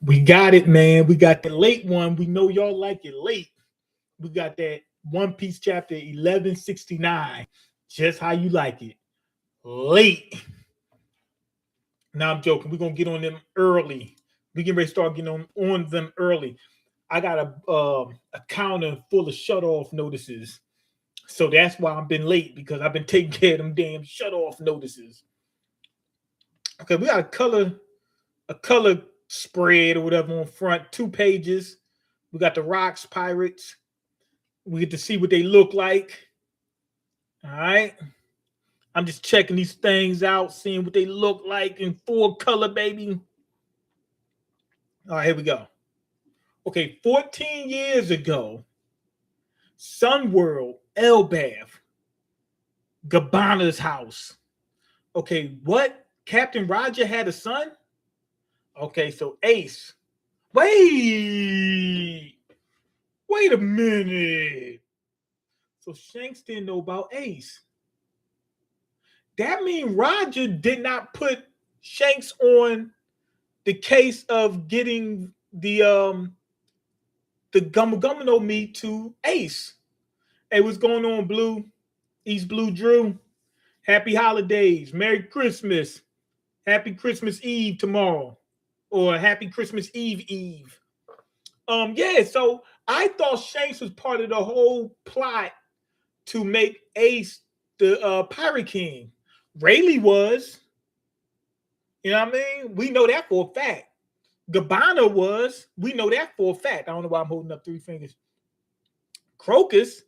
We got it, man. We got the late one. We know y'all like it late. We got that One Piece chapter 1169. Just how you like it. Late. Now I'm joking. We're gonna get on them early. We get ready to start getting on them early. I got a counter full of shut off notices. So that's why I've been late because I've been taking care of them damn shut off notices. Okay, we got a color spread or whatever on front, 2 pages. We got the Rocks Pirates. We get to see what they look like. All right. I'm just checking these things out, seeing what they look like in full color, baby. All right, here we go. Okay, 14 years ago, Sunworld, Elbath, Gabbana's house. Okay, what? Captain Roger had a son? Okay, so Ace. Wait a minute. So Shanks didn't know about Ace. That means Roger did not put Shanks on the case of getting the Gumma Gumma no meat to Ace. Hey, what's going on, Blue? East Blue Drew. Happy holidays. Merry Christmas. Happy Christmas Eve tomorrow. Or Happy Christmas Eve Eve. Yeah, so I thought Shanks was part of the whole plot to make Ace the Pirate King. Rayleigh was. You know what I mean? We know that for a fact. Gabbana was. We know that for a fact. I don't know why I'm holding up 3 fingers. Crocus,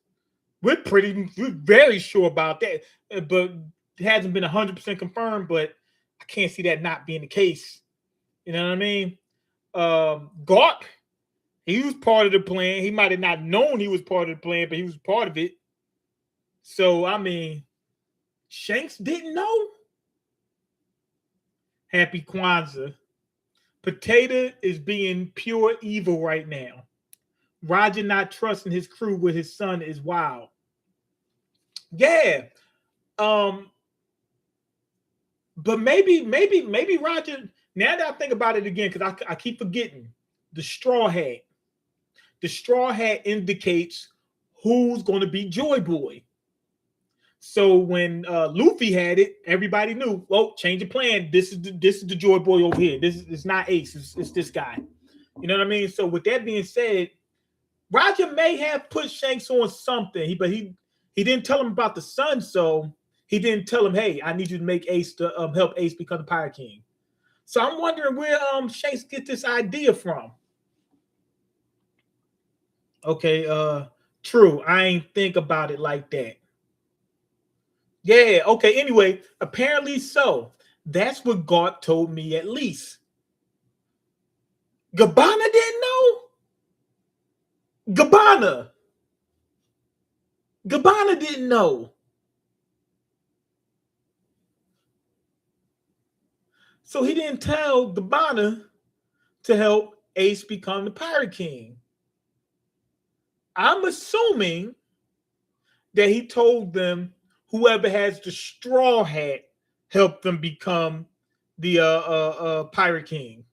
we're very sure about that. But it hasn't been 100% confirmed, but I can't see that not being the case. You know what I mean? Garp, he was part of the plan. He might have not known he was part of the plan, but he was part of it. So, I mean, Shanks didn't know. Happy Kwanzaa. Potato is being pure evil right now. Roger not trusting his crew with his son is wild. Yeah. But maybe Roger, now that I think about it again, because I keep forgetting, the straw hat. The straw hat indicates who's going to be Joy Boy. So when Luffy had it, everybody knew, well, change of plan. This is the Joy Boy over here. It's not Ace. It's this guy. You know what I mean? So with that being said, Roger may have put Shanks on something, but he didn't tell him about the son, so he didn't tell him, hey, I need you to make Ace to help Ace become the Pirate King. So I'm wondering where Shanks get this idea from. Okay, true. I ain't think about it like that. Yeah, okay. Anyway, apparently so. That's what Garp told me at least. Gabbana didn't know? Gabbana didn't know. So he didn't tell Gabbana to help Ace become the Pirate King. I'm assuming that he told them whoever has the straw hat help them become the Pirate King.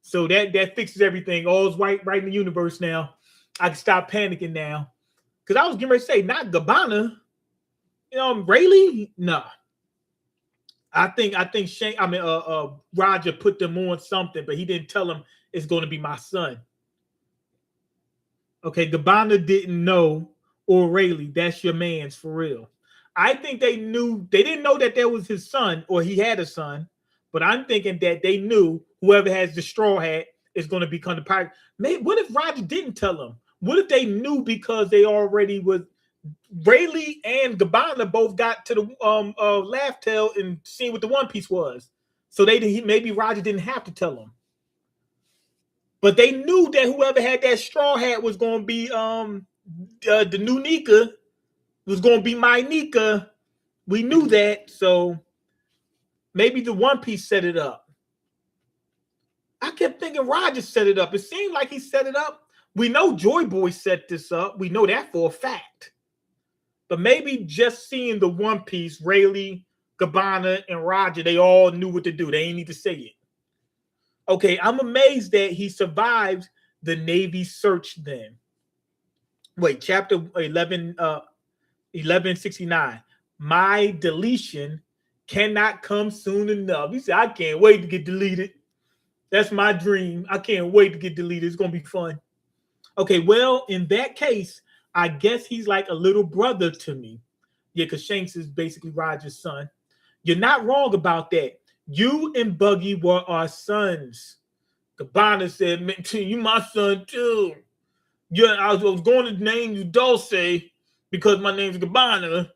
So that fixes everything. All's right in the universe now. I can stop panicking now. Because I was getting ready to say, not Gabbana. Rayleigh? Nah. I think Roger put them on something, but he didn't tell them it's going to be my son. Okay, Gabbana didn't know, or Rayleigh, that's your man's for real. I think they didn't know that that was his son, or he had a son, but I'm thinking that they knew whoever has the straw hat is going to become the pirate. What if Roger didn't tell them? What if they knew because they already was Rayleigh and Gabbana both got to the laugh tale and seen what the One Piece was. So maybe Roger didn't have to tell them. But they knew that whoever had that straw hat was going to be the new Nika, was going to be my Nika. We knew that, so maybe the One Piece set it up. I kept thinking Roger set it up. It seemed like he set it up. We know Joy Boy set this up. We know that for a fact. But maybe just seeing the One Piece, Rayleigh, Gabbana, and Roger, they all knew what to do. They ain't need to say it. Okay, I'm amazed that he survived the Navy search then. Wait, chapter 11, 1169. My deletion cannot come soon enough. He said, I can't wait to get deleted. That's my dream. I can't wait to get deleted. It's going to be fun. Okay, well, in that case, I guess he's like a little brother to me. Yeah, because Shanks is basically Roger's son. You're not wrong about that. You and Buggy were our sons. Cabana said, "Man, you my son too." Yeah, I was going to name you Dulce because my name's Cabana.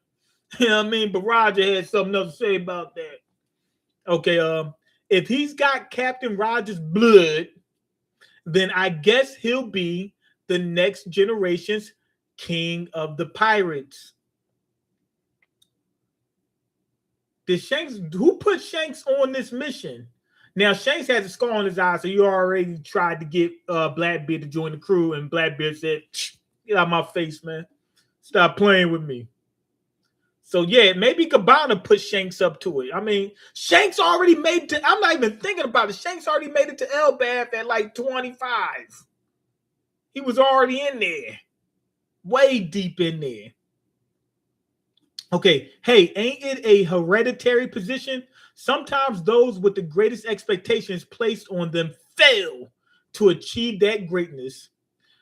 You know what I mean? But Roger had something else to say about that. Okay, if he's got Captain Roger's blood, then I guess he'll be the next generation's king of the pirates. Who put Shanks on this mission? Now, Shanks has a scar on his eye, so you already tried to get Blackbeard to join the crew, and Blackbeard said, get out of my face, man. Stop playing with me. So, yeah, maybe Cabana put Shanks up to it. I mean, Shanks already made it to, I'm not even thinking about it. Shanks already made it to Elbaf at like 25. He was already in there. Way deep in there. Okay, hey, ain't it a hereditary position? Sometimes those with the greatest expectations placed on them fail to achieve that greatness.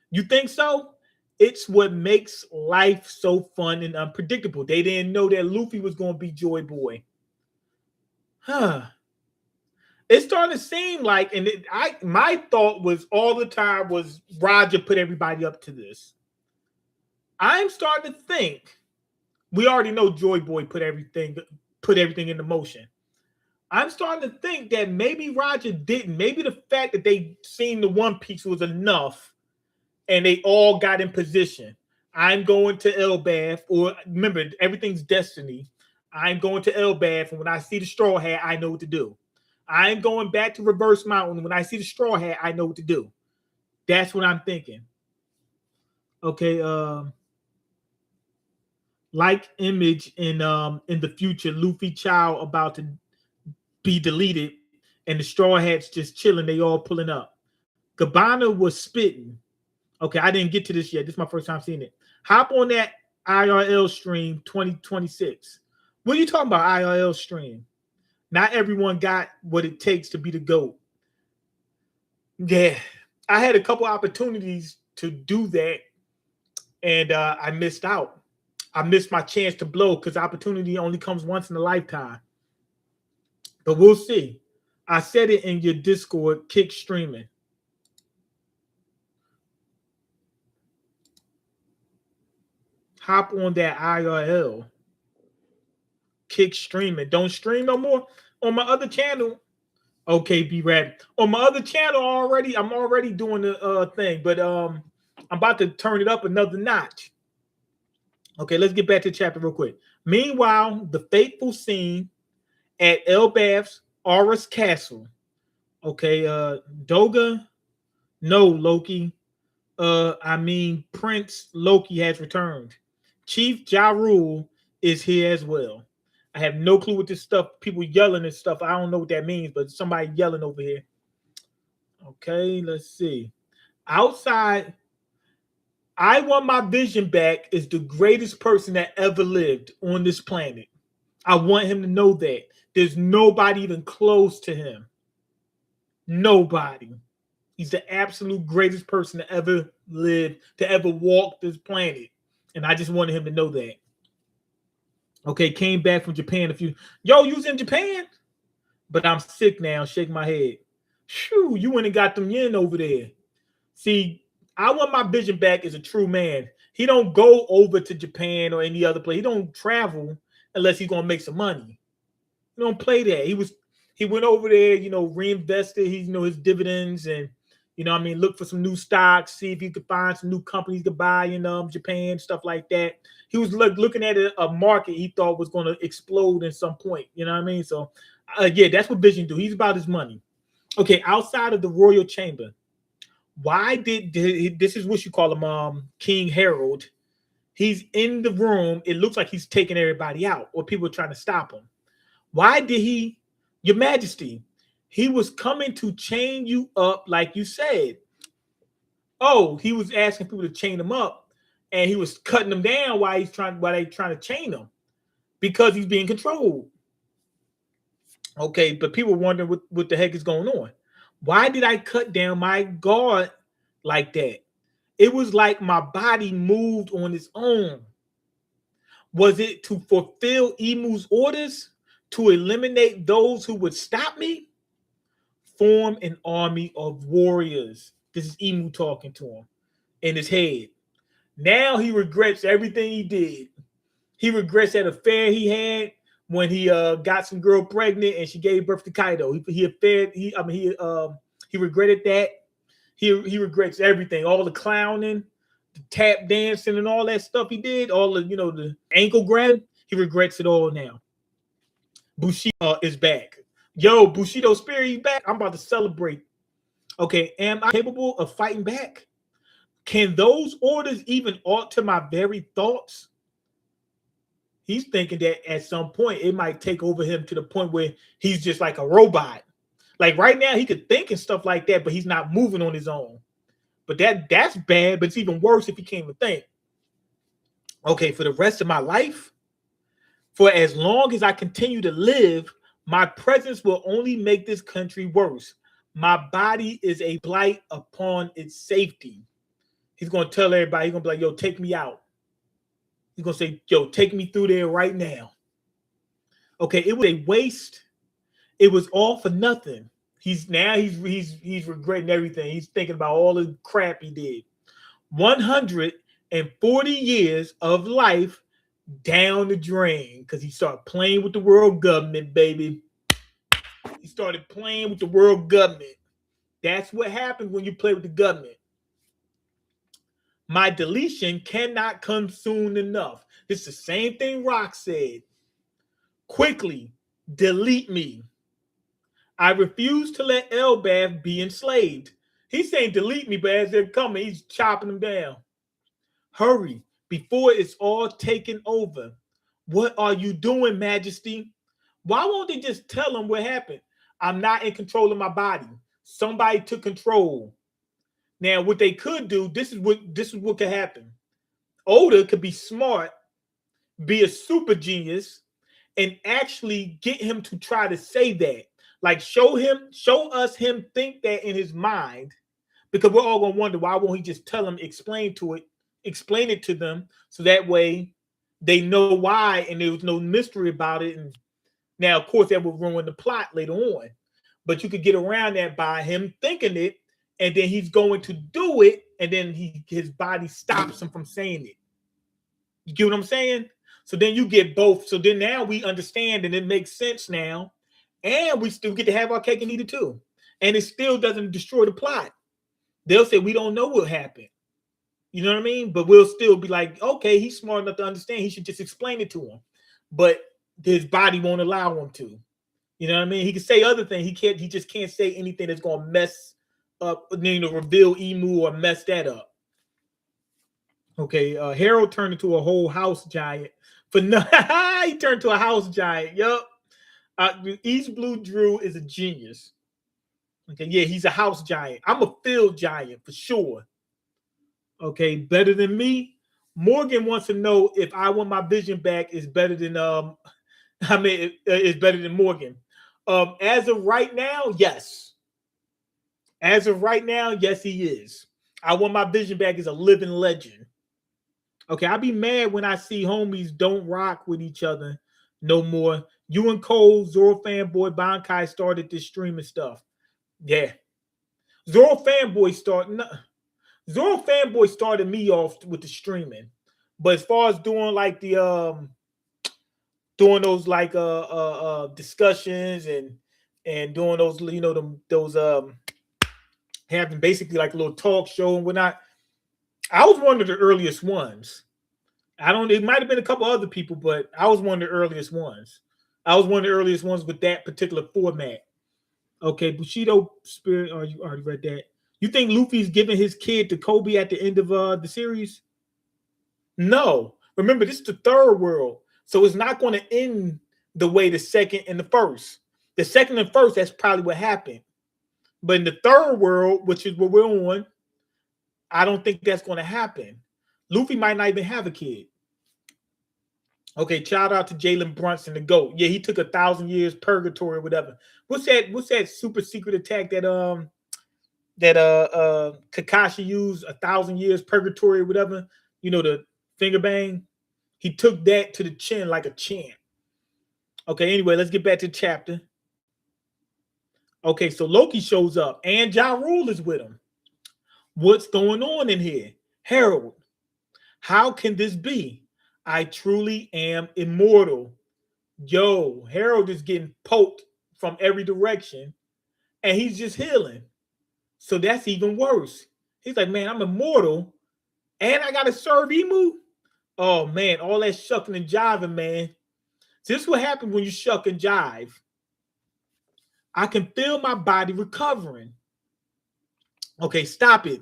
You think so? It's what makes life so fun and unpredictable. They didn't know that Luffy was going to be Joy Boy. Huh. It's starting to seem like, and my thought was all the time was Roger put everybody up to this. I'm starting to think, we already know Joy Boy put everything into motion. I'm starting to think that maybe Roger didn't. Maybe the fact that they seen the One Piece was enough, and they all got in position. I'm going to Elbaf, or remember, everything's destiny. I'm going to Elbaf, and when I see the Straw Hat, I know what to do. I'm going back to Reverse Mountain. When I see the Straw Hat, I know what to do. That's what I'm thinking. Okay, like image in the future, Luffy Chow about to be deleted, and the Straw Hats just chilling. They all pulling up. Cabana was spitting. Okay, I didn't get to this yet. This is my first time seeing it. Hop on that IRL stream 2026. What are you talking about, IRL stream? Not everyone got what it takes to be the GOAT. Yeah, I had a couple opportunities to do that, and I missed out. I missed my chance to blow because opportunity only comes once in a lifetime. But we'll see. I said it in your Discord, kick streaming. Hop on that IRL. Kick streaming. Don't stream no more on my other channel. Okay, be ready. On my other channel already, I'm already doing the thing, but I'm about to turn it up another notch. Okay, let's get back to the chapter real quick. Meanwhile, the fateful scene at Elbaf's Aurus Castle. Okay, Doga, no, Loki. Prince Loki has returned. Chief Ja Rule is here as well. I have no clue what this stuff, people yelling and stuff. I don't know what that means, but somebody yelling over here. Okay, let's see. Outside, I Want My Vision Back is the greatest person that ever lived on this planet. I want him to know that. There's nobody even close to him. Nobody. He's the absolute greatest person to ever live, to ever walk this planet. And I just wanted him to know that. Okay, came back from Japan a few. Yo, you was in Japan? But I'm sick now, shake my head. Shoo, you went and got them yen over there. See, I Want My Vision Back is a true man. He don't go over to Japan or any other place. He don't travel unless he's gonna make some money. He don't play that. He went over there, reinvested his dividends and look for some new stocks, see if he could find some new companies to buy in Japan, stuff like that. He was looking at a market he thought was going to explode at some point. You know what I mean? So, yeah, that's what Vision do. He's about his money. Okay, outside of the royal chamber, why did this is what you call him, King Harald? He's in the room. It looks like he's taking everybody out, or people are trying to stop him. Why did he, Your Majesty? He was coming to chain you up, like you said. Oh, he was asking people to chain him up, and he was cutting them down while they trying to chain him because he's being controlled. Okay, but people wondering what the heck is going on. Why did I cut down my guard like that? It was like my body moved on its own. Was it to fulfill Emu's orders to eliminate those who would stop me? Form an army of warriors. This is Emu talking to him in his head. Now he regrets everything he did. He regrets that affair he had when he got some girl pregnant and she gave birth to Kaido. He regretted that. He regrets everything, all the clowning, the tap dancing, and all that stuff he did, all the the ankle grabbing. He regrets it all now. Bushido is back. Yo, Bushido Spirit, he's back. I'm about to celebrate. Okay, am I capable of fighting back? Can those orders even alter my very thoughts? He's thinking that at some point it might take over him to the point where he's just like a robot. Like right now, he could think and stuff like that, but he's not moving on his own. But that's bad, but it's even worse if he can't even think. Okay, for the rest of my life, for as long as I continue to live, my presence will only make this country worse. My body is a blight upon its safety. He's going to tell everybody, he's going to be like, yo, take me out. He's going to say, yo, take me through there right now. Okay, it was a waste. It was all for nothing. He's regretting everything. He's thinking about all the crap he did. 140 years of life down the drain because he started playing with the world government, baby. He started playing with the world government. That's what happens when you play with the government. My deletion cannot come soon enough. It's the same thing Rock said. Quickly, delete me. I refuse to let Elbaf be enslaved. He's saying delete me, but as they're coming, he's chopping them down. Hurry, before it's all taken over. What are you doing, Majesty? Why won't they just tell him what happened? I'm not in control of my body. Somebody took control. Now, what they could do, this is what could happen. Oda could be smart, be a super genius, and actually get him to try to say that. Like show us him think that in his mind, because we're all gonna wonder why won't he just tell them, explain it to them, so that way they know why and there was no mystery about it. And now, of course, that would ruin the plot later on. But you could get around that by him thinking it, and then he's going to do it, and then his body stops him from saying it. You get what I'm saying? So then you get both. So then now we understand, and it makes sense now. And we still get to have our cake and eat it too. And it still doesn't destroy the plot. They'll say, we don't know what happened. You know what I mean? But we'll still be like, okay, he's smart enough to understand. He should just explain it to him. But his body won't allow him to. You know what I mean? He can say other things. He just can't say anything that's going to mess up, reveal Emu or mess that up. Okay, Harald turned into a whole house giant. He turned into a house giant. Yup. East Blue Drew is a genius. Okay, yeah, he's a house giant. I'm a field giant for sure. Okay, better than me. Morgan wants to know if I want my vision back is better than it's better than Morgan. As of right now, yes. As of right now, yes, he is. I want my vision back as a living legend. Okay, I'll be mad when I see homies don't rock with each other no more. You and Cole, Zoro Fanboy, Bankai started this streaming stuff. Yeah. Zoro Fanboy started me off with the streaming. But as far as doing like the doing those like discussions and doing those, those having basically like a little talk show and whatnot, I was one of the earliest ones. It might have been a couple other people, but I was one of the earliest ones. I was one of the earliest ones with that particular format. Okay, Bushido Spirit. Oh, you already read that. You think Luffy's giving his kid to Kobe at the end of the series? No. Remember, this is the third world, so it's not going to end the way the second and the first. The second and first, that's probably what happened. But in the third world, which is what we're on, I don't think that's going to happen. Luffy might not even have a kid. Okay, shout out to Jalen Brunson, the GOAT. Yeah, he took 1,000 years purgatory or whatever. What's that super secret attack that Kakashi used, 1,000 years purgatory or whatever? You know, the finger bang. He took that to the chin like a champ. Okay, anyway, let's get back to the chapter. Okay, so Loki shows up and Ja Rule is with him. What's going on in here? Harald, how can this be? I truly am immortal. Yo, Harald is getting poked from every direction and he's just healing. So that's even worse. He's like, man, I'm immortal and I got to serve Emu? Oh, man, all that shucking and jiving, man. This is what happens when you shuck and jive. I can feel my body recovering. Okay, stop it.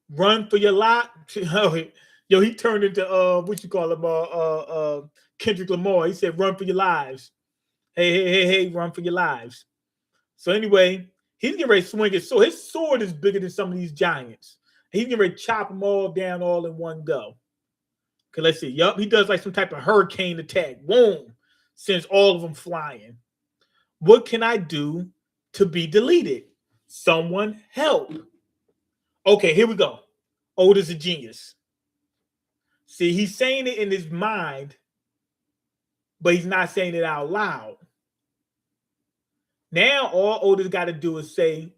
Run for your life. Yo, he turned into what you call him? Kendrick Lamar. He said, "Run for your lives." Hey, run for your lives. So anyway, he's getting ready to swing his sword. His sword is bigger than some of these giants. He's getting ready to chop them all down all in one go. Okay, let's see. Yup, he does like some type of hurricane attack. Boom, sends all of them flying. What can I do to be deleted? Someone help. Okay, here we go. Oda's a genius. See, he's saying it in his mind, but he's not saying it out loud. Now, all Oda's got to do is say,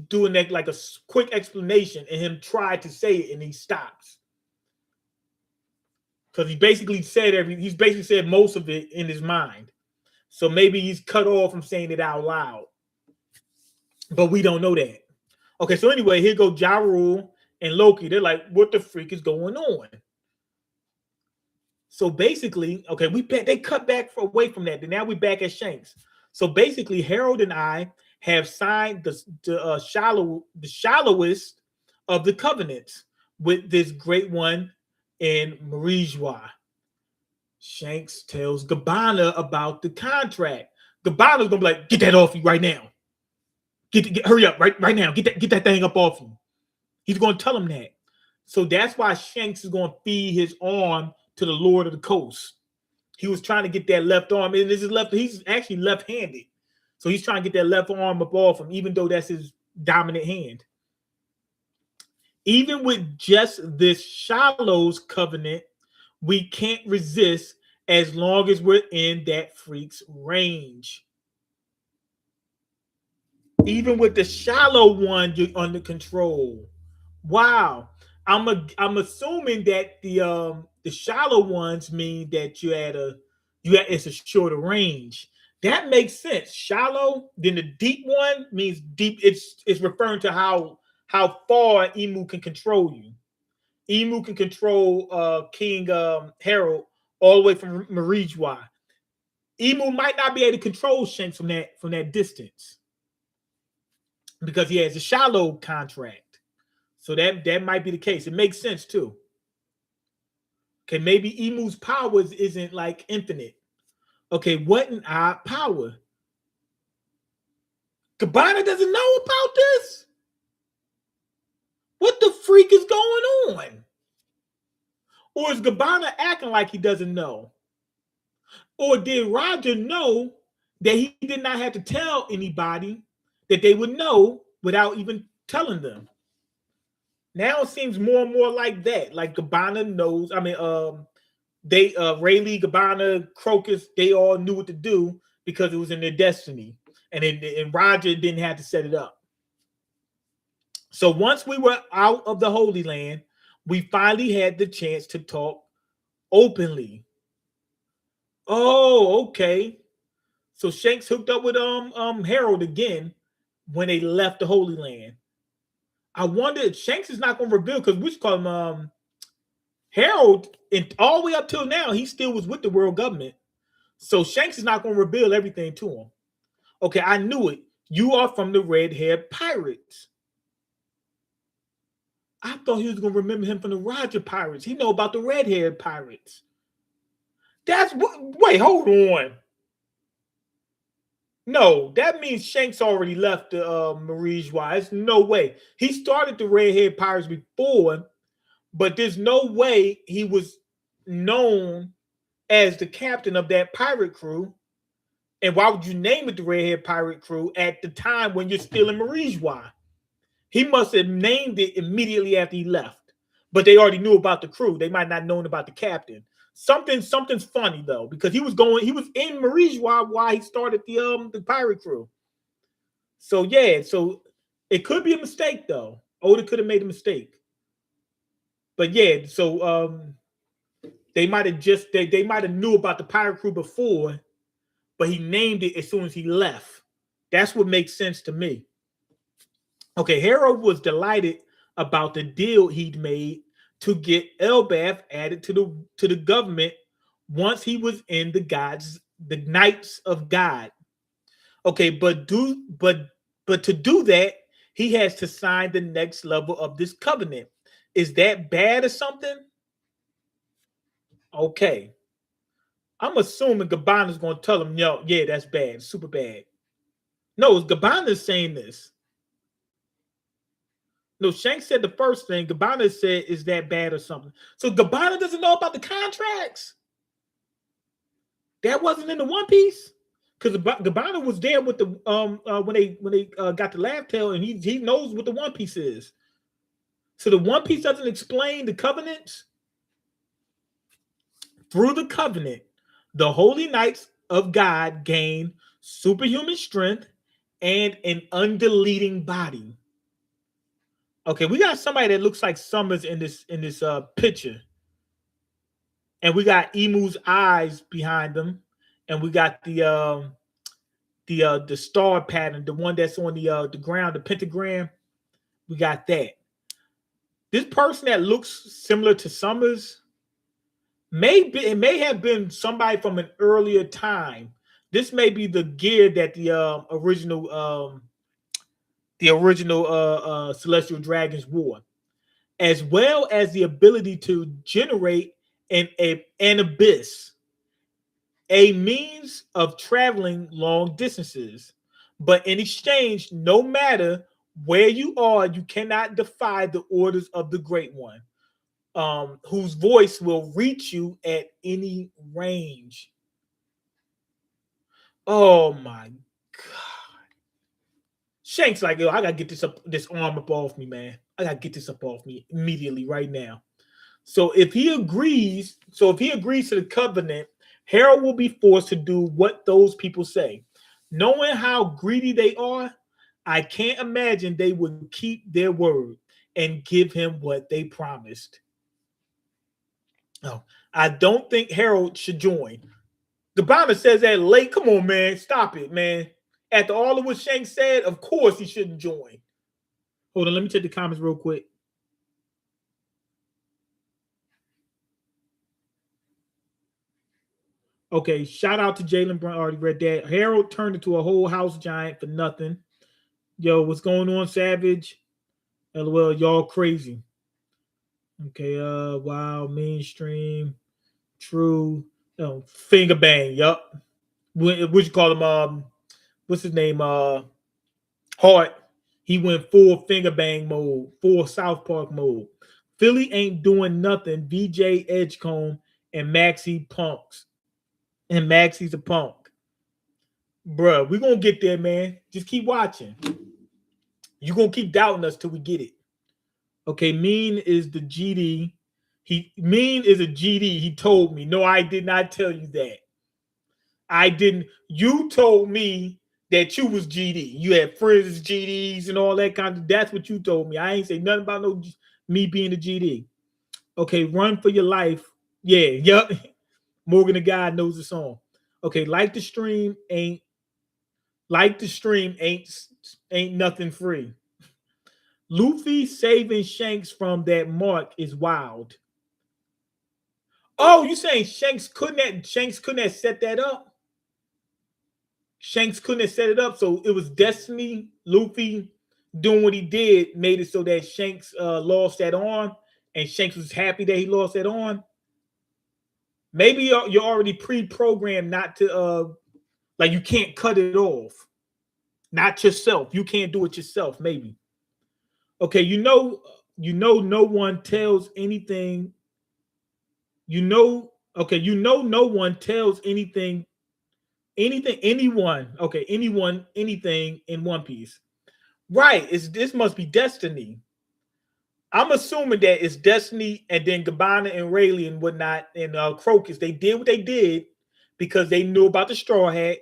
doing that like a quick explanation, and him try to say it, and he stops. Because he basically said most of it in his mind. So maybe he's cut off from saying it out loud. But we don't know that. Okay, so anyway, here go Ja Rule and Loki. They're like, what the freak is going on? So basically, okay, they cut back away from that. And now we're back at Shanks. So basically, Harald and I have signed the shallowest of the covenants with this great one in Marijois. Shanks tells Gabbana about the contract. Gabbana's gonna be like, get that off you right now. Hurry up right now. Get that thing up off you. He's gonna tell him that. So that's why Shanks is gonna feed his arm to the Lord of the Coast. He was trying to get that left arm, and he's actually left-handed. So he's trying to get that left arm up off him, even though that's his dominant hand. Even with just this Shallow's covenant, we can't resist as long as we're in that freak's range. Even with the shallow one, you're under control. Wow. I'm assuming that the shallow ones mean that it's a shorter range. That makes sense. Shallow, then the deep one means deep. It's referring to how far Emu can control you. Emu can control King Harald all the way from Marijois. Emu might not be able to control Shanks from that distance because he has a shallow contract. So that might be the case. It makes sense too. Okay, maybe Emu's powers isn't like infinite. Okay, what an odd power. Gabbana doesn't know about this? What the freak is going on? Or is Gabbana acting like he doesn't know? Or did Roger know that he did not have to tell anybody, that they would know without even telling them? Now it seems more and more like that. Like Gabbana knows. I mean, Rayleigh, Gabbana, Crocus, they all knew what to do because it was in their destiny. And Roger didn't have to set it up. So once we were out of the Holy Land, we finally had the chance to talk openly. Oh, okay. So Shanks hooked up with Harald again when they left the Holy Land. I wonder if Shanks is not going to reveal, because we should call him Harald, and all the way up till now, he still was with the world government. So Shanks is not going to reveal everything to him. Okay, I knew it. You are from the red-haired pirates. I thought he was going to remember him from the Roger pirates. He know about the red-haired pirates. Wait, hold on. No, that means Shanks already left the Marie's There's no way. He started the Redhead Pirates before, but there's no way he was known as the captain of that pirate crew. And why would you name it the Redhead Pirate Crew at the time when you're still in Marie's? He must have named it immediately after he left. But they already knew about the crew. They might not known about the captain. Something's funny though, because he was in Marie's while he started the pirate crew. So yeah, so it could be a mistake though. Oda could have made a mistake. But yeah, so they might have they might have knew about the pirate crew before, but he named it as soon as he left. That's what makes sense to me. Okay, Harald was delighted about the deal he'd made to get Elbaf added to the government once he was in the Knights of God. Okay, but to do that, he has to sign the next level of this covenant. Is that bad or something? Okay. I'm assuming Gabbana's going to tell him, yo, yeah, that's bad, super bad. No, Gabbana's saying this. No, Shanks said the first thing. Gabbana said, is that bad or something? So Gabbana doesn't know about the contracts. That wasn't in the One Piece? Because Gabbana was there with the when they got the laugh tail, and he knows what the One Piece is. So the One Piece doesn't explain the covenants. Through the covenant, the Holy Knights of God gain superhuman strength and an undeleting body. Okay, we got somebody that looks like Summers in this picture, and we got Emu's eyes behind them, and we got the star pattern, the one that's on the ground, the pentagram. We got that. This person that looks similar to Summers it may have been somebody from an earlier time. This may be the gear that the original celestial dragons wore, as well as the ability to generate an abyss, a means of traveling long distances. But in exchange, no matter where you are, you cannot defy the orders of the Great One, whose voice will reach you at any range. Oh my god! Shanks like, yo, I gotta get this arm up off me, man. I gotta get this up off me immediately, right now. So if he agrees to the covenant, Harald will be forced to do what those people say. Knowing how greedy they are, I can't imagine they would keep their word and give him what they promised. No, I don't think Harald should join. The Bible says that late. Come on, man. Stop it, man. After all of what Shanks said, of course he shouldn't join. Hold on, let me check the comments real quick. Okay, shout out to Jalen Brown. Already read that. Harald turned into a whole house giant for nothing. Yo, what's going on, Savage? LOL, y'all crazy. Okay, wow, mainstream, true. Oh, finger bang, yup. What you call him? What's his name? Hart. He went full finger bang mode, full South Park mode. Philly ain't doing nothing. VJ Edgecombe and Maxie punks. And Maxie's a punk. Bruh, we're gonna get there, man. Just keep watching. You're gonna keep doubting us till we get it. Okay, Mean is the GD. Mean is a GD. He told me. No, I did not tell you that. I didn't. You told me that you was GD. You had friends GDs and all that kind of. That's what you told me. I ain't say nothing about me being a GD. Okay, run for your life. Yeah, yup. Morgan the guy knows the song. Okay, like the stream ain't nothing free. Luffy saving Shanks from that mark is wild. Oh, you saying Shanks couldn't have set that up? Shanks couldn't have set it up, so it was destiny. Luffy doing what he did made it so that Shanks lost that arm, and Shanks was happy that he lost that arm. Maybe you're already pre-programmed not to Like you can't cut it off. Not yourself. You can't do it yourself, maybe. Okay, no one tells anything. Okay, no one tells anyone, okay, anyone, anything in One Piece. Right. This must be destiny. I'm assuming that it's Destiny and then Gabbana and Rayleigh and whatnot and Crocus. They did what they did because they knew about the Straw Hat.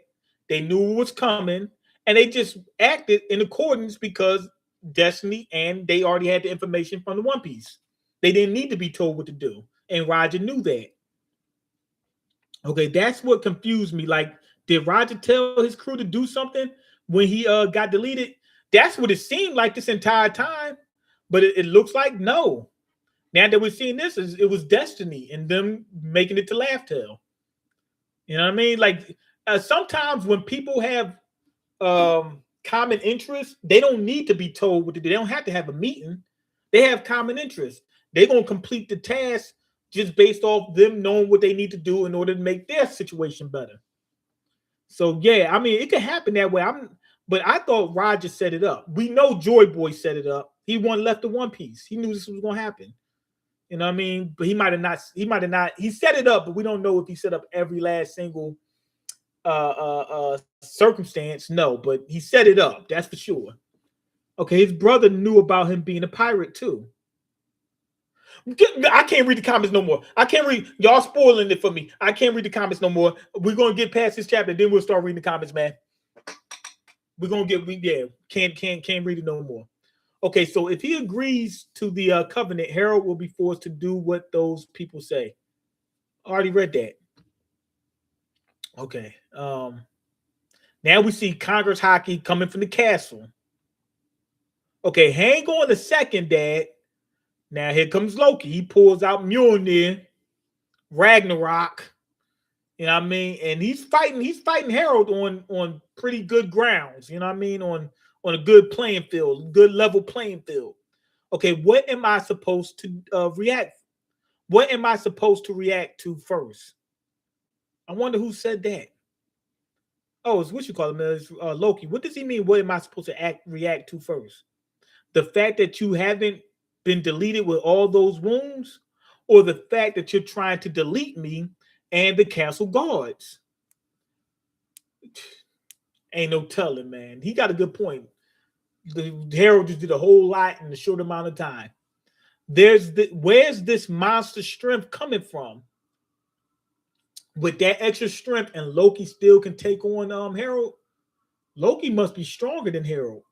They knew what was coming. And they just acted in accordance because Destiny and they already had the information from the One Piece. They didn't need to be told what to do. And Roger knew that. Okay, that's what confused me. Like, did Roger tell his crew to do something when he got deleted? That's what it seemed like this entire time. But it looks like no. Now that we're seeing this, it was destiny and them making it to Laugh Tale. You know what I mean? Like sometimes when people have common interests, they don't need to be told what to do. They don't have to have a meeting. They have common interests. They're gonna complete the task just based off them knowing what they need to do in order to make their situation better. So yeah, I mean, it could happen that way. But I thought Roger set it up. We know Joy Boy set it up. He won left the One Piece. He knew this was gonna happen. You know what I mean? But he might have not. He set it up, but we don't know if he set up every last single circumstance. No, but he set it up. That's for sure. Okay, his brother knew about him being a pirate too. I can't read the comments no more. I can't read. Y'all spoiling it for me. I can't read the comments no more. We're gonna get past this chapter, then we'll start reading the comments, man. We're gonna can't read it no more. Okay, so if he agrees to the covenant, Harald will be forced to do what those people say. I already read that. Okay. Now we see Congress Hockey coming from the castle. Okay, hang on a second, Dad. Now here comes Loki. He pulls out Mjolnir, Ragnarok. You know what I mean? And he's fighting Harald on pretty good grounds. You know what I mean? On a good playing field, good level playing field. Okay, what am I supposed to react? What am I supposed to react to first? I wonder who said that. Oh, it's what you call him, it's, Loki. What does he mean? What am I supposed to react to first? The fact that you haven't been deleted with all those wounds, or the fact that you're trying to delete me and the castle guards? Ain't no telling, man. He got a good point. The Harald just did a whole lot in a short amount of time. Where's this monster strength coming from? With that extra strength, and Loki still can take on Harald. Loki must be stronger than Harald.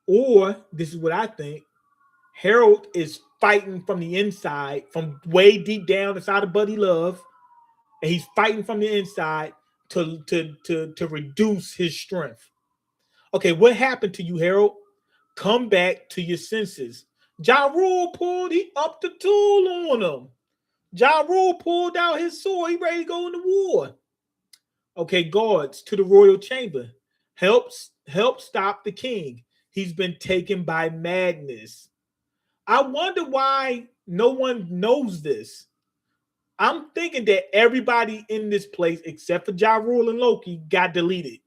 Or this is what I think: Harald is fighting from the inside, from way deep down inside of Buddy Love, and he's fighting from the inside to reduce his strength. Okay, what happened to you, Harald? Come back to your senses. Ja Rule pulled up the tool on him. Ja Rule pulled out his sword. He ready to go into war. Okay, guards to the royal chamber. Help stop the king. He's been taken by madness. I wonder why no one knows this. I'm thinking that everybody in this place, except for Ja Rule and Loki, got deleted.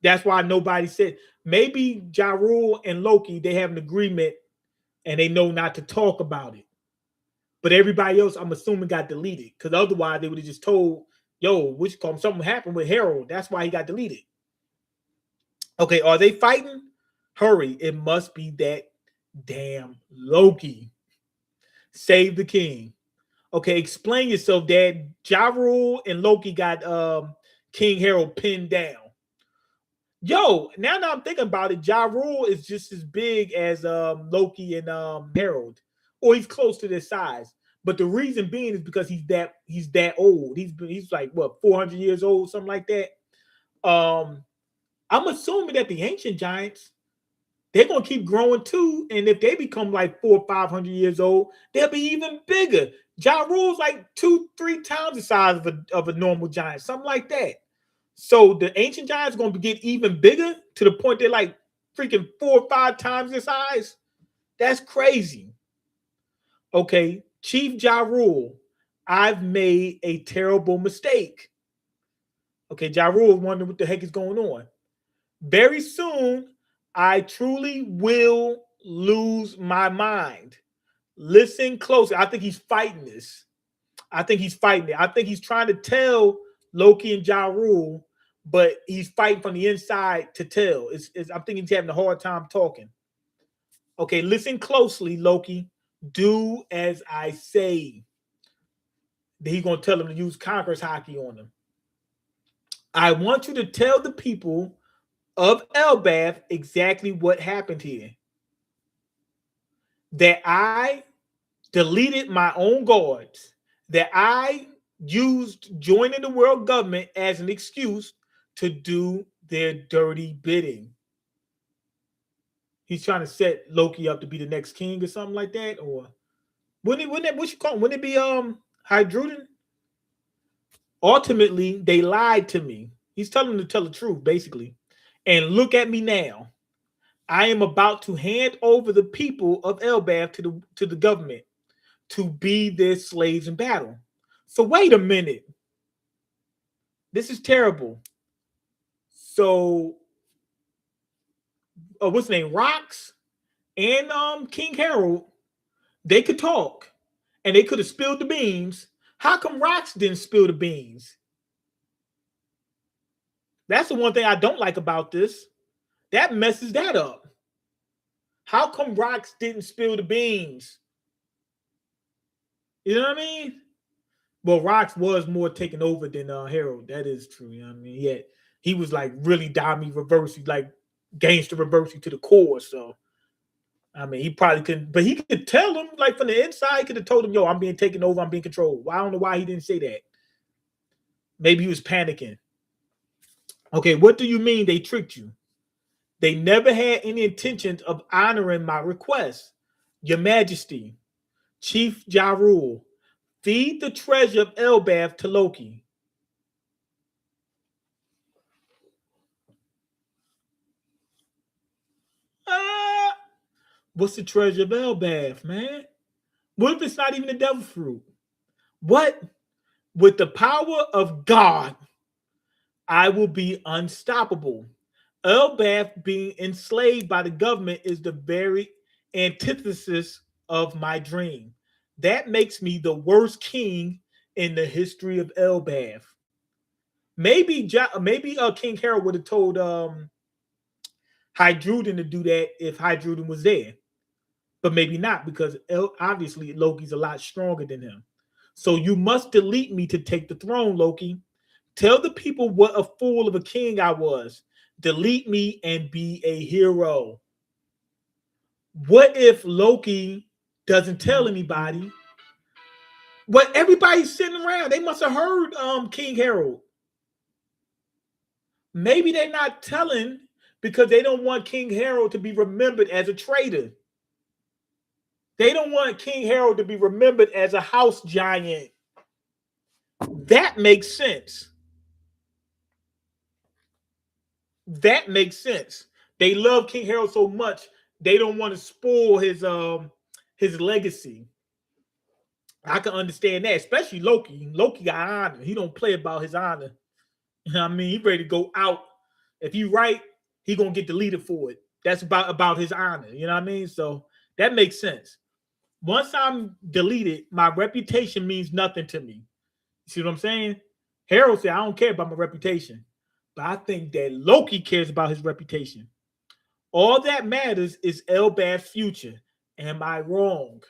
That's why nobody said. Maybe Ja Rule and Loki, they have an agreement and they know not to talk about it. But everybody else, I'm assuming, got deleted. Because otherwise, they would have just told, yo, something happened with Harald. That's why he got deleted. Okay, are they fighting? Hurry. It must be that damn Loki. Save the king. Okay, explain yourself, Dad. Ja Rule and Loki got King Harald pinned down. Yo, now that I'm thinking about it, Ja Rule is just as big as Loki and Harald, or he's close to their size. But the reason being is because he's that old. He's like what, 400 years old, something like that. I'm assuming that the ancient giants, they're gonna keep growing too, and if they become like 400 or 500 years old, they'll be even bigger. Ja Rule's like 2-3 times the size of a normal giant, something like that. So the ancient giants are going to get even bigger to the point they're like freaking 4 or 5 times their size. That's crazy. Okay, Chief Ja Rule, I've made a terrible mistake. Okay, Ja Rule wondering what the heck is going on. Very soon, I truly will lose my mind. Listen closely. I think he's fighting this. I think he's fighting it. I think he's trying to tell Loki and Ja Rule, but he's fighting from the inside to tell. I'm thinking he's having a hard time talking. Okay, listen closely, Loki. Do as I say. Then he's gonna tell him to use Conqueror's hockey on him. I want you to tell the people of Elbath exactly what happened here. That I deleted my own guards, that I used joining the world government as an excuse to do their dirty bidding. He's trying to set Loki up to be the next king or something like that, or wouldn't it what you call it? Wouldn't it be Hydruden? Ultimately, they lied to me. He's telling them to tell the truth, basically. And look at me now. I am about to hand over the people of Elbath to the government to be their slaves in battle. So wait a minute. This is terrible. So what's his name? Rox and King Harald, they could talk and they could have spilled the beans. How come Rox didn't spill the beans? That's the one thing I don't like about this. That messes that up. How come Rox didn't spill the beans? You know what I mean? Well, Rox was more taken over than Harald. That is true. You know what I mean? Yeah, he was like really Dami reversey, like gangster reversey to the core. So, I mean, he probably couldn't, but he could tell him like from the inside. He could have told him, "Yo, I'm being taken over. I'm being controlled." Well, I don't know why he didn't say that. Maybe he was panicking. Okay, what do you mean they tricked you? They never had any intention of honoring my request. Your Majesty, Chief Ja Rule, feed the treasure of Elbath to Loki. What's the treasure of Elbath, man? What if it's not even the devil fruit? What? With the power of God, I will be unstoppable. Elbath being enslaved by the government is the very antithesis of my dream. That makes me the worst king in the history of Elbath. Maybe King Harald would have told Hydruden to do that if Hydruden was there, but maybe not because obviously Loki's a lot stronger than him. So you must delete me to take the throne, Loki. Tell the people what a fool of a king I was. Delete me and be a hero. What if Loki doesn't tell anybody? But everybody's sitting around. They must have heard King Harald. Maybe they're not telling because they don't want King Harald to be remembered as a traitor. They don't want King Harald to be remembered as a house giant. That makes sense. That makes sense. They love King Harald so much they don't want to spoil his legacy. I can understand that, especially Loki. Loki got honor. He don't play about his honor. You know what I mean? He ready to go out. If you right, he gonna get deleted for it. That's about his honor. You know what I mean? So that makes sense. Once I'm deleted, my reputation means nothing to me. You see what I'm saying? Harald said, I don't care about my reputation. But I think that Loki cares about his reputation. All that matters is Elbath's future. Am I wrong?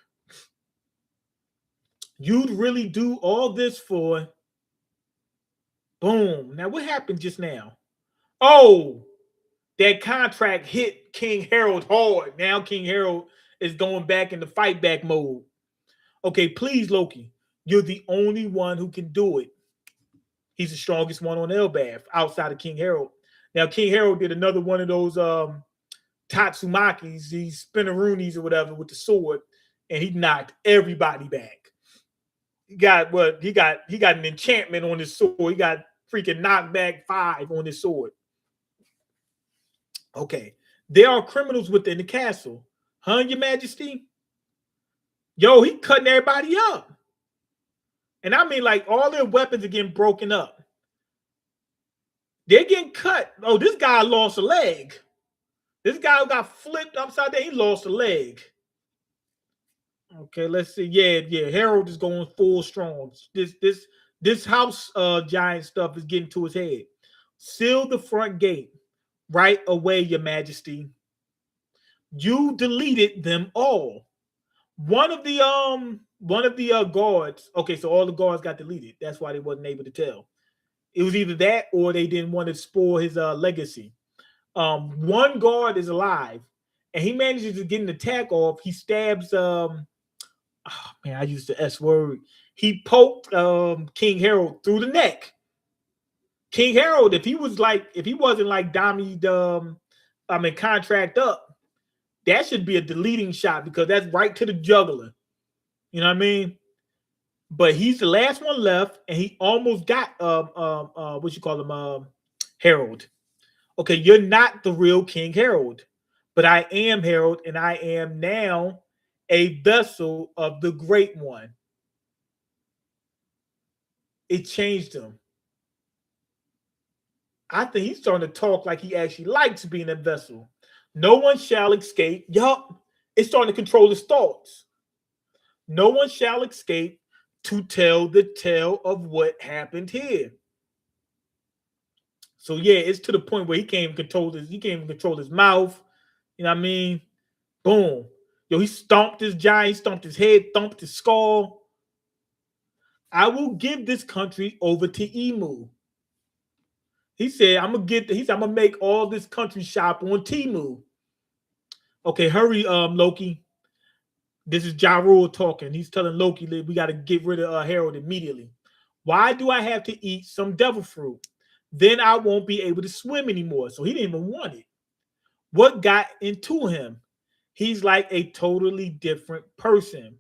You'd really do all this for boom. Now, what happened just now? Oh, that contract hit King Harald hard. Now King Harald is going back into fight back mode. Okay, please, Loki. You're the only one who can do it. He's the strongest one on Elbath outside of King Harald. Now, King Harald did another one of those Tatsumakis, these spinneroonies or whatever with the sword, and he knocked everybody back. He got what? He got an enchantment on his sword. He got freaking knockback 5 on his sword. Okay. There are criminals within the castle. Huh, Your Majesty? Yo, he cutting everybody up. And I mean, like, all their weapons are getting broken up. They're getting cut. Oh, this guy lost a leg. This guy got flipped upside down. He lost a leg. Okay, let's see. Yeah. Harald is going full strong. This house giant stuff is getting to his head. Seal the front gate right away, Your Majesty. You deleted them all. One of the guards. Okay, so all the guards got deleted. That's why they wasn't able to tell. It was either that or they didn't want to spoil his legacy. One guard is alive, and he manages to get an attack off. He stabs. Oh man, I used the S word. He poked King Harald through the neck. King Harald, if he wasn't like Dami, contract up, that should be a deleting shot because that's right to the jugular. You know what I mean? But he's the last one left, and he almost got what you call him, Harald. Okay, you're not the real King Harald, but I am Harald, and I am now a vessel of the Great One. It changed him. I think he's starting to talk like he actually likes being a vessel. No one shall escape. Yup, it's starting to control his thoughts. No one shall escape to tell the tale of what happened here. So yeah, it's to the point where he can't even control his mouth. You know what I mean? Boom. Yo, he stomped his giant, he stomped his head, thumped his skull. I will give this country over to Emu. He said, I'm gonna make all this country shop on Temu. Okay, hurry, Loki. This is Ja Rule talking. He's telling Loki that we got to get rid of Harald immediately. Why do I have to eat some devil fruit? Then I won't be able to swim anymore. So he didn't even want it. What got into him? He's like a totally different person.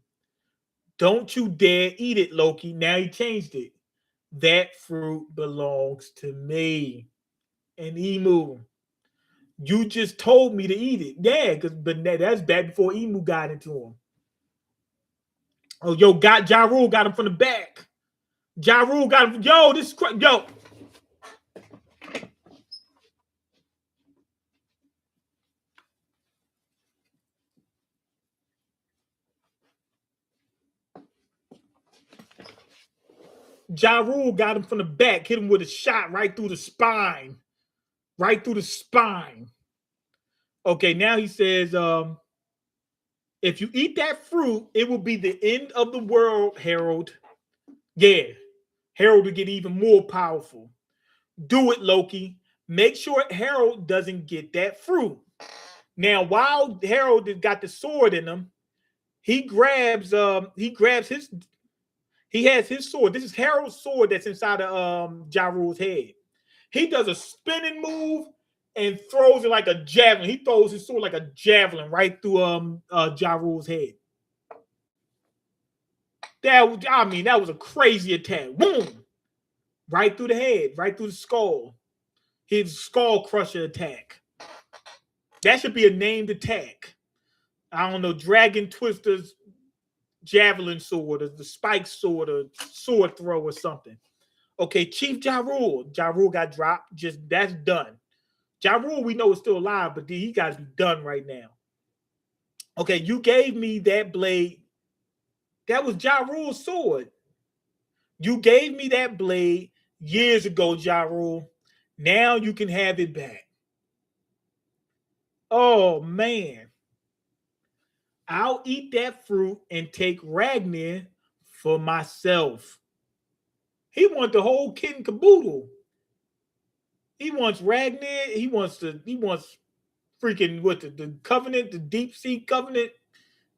Don't you dare eat it, Loki. Now he changed it. That fruit belongs to me. And Emu, you just told me to eat it. Yeah, but that's back before Emu got into him. Oh, yo, Ja Rule got him from the back. Ja Rule got him. Yo, this is yo. Ja Rule got him from the back, hit him with a shot right through the spine. Right through the spine. Okay, now he says, if you eat that fruit, it will be the end of the world, Harald. Yeah, Harald will get even more powerful. Do it, Loki. Make sure Harald doesn't get that fruit. Now, while Harald has got the sword in him, he has his sword. This is Harald's sword that's inside of Ja Rule's head. He does a spinning move and throws it like a javelin. He throws his sword like a javelin right through Ja Rule's head. That was a crazy attack. Boom! Right through the head, right through the skull. His skull crusher attack. That should be a named attack. I don't know, Dragon Twister's javelin sword, or the spike sword, or sword throw, or something. Okay, Chief Ja Rule. Ja Rule got dropped. That's done. Ja Rule, we know, is still alive, but he got to be done right now. Okay, you gave me that blade. That was Ja Rule's sword. You gave me that blade years ago, Ja Rule. Now you can have it back. Oh, man. I'll eat that fruit and take Ragnar for myself. He wants the whole kit and caboodle. He wants Ragnar. He wants freaking the covenant, the deep sea covenant.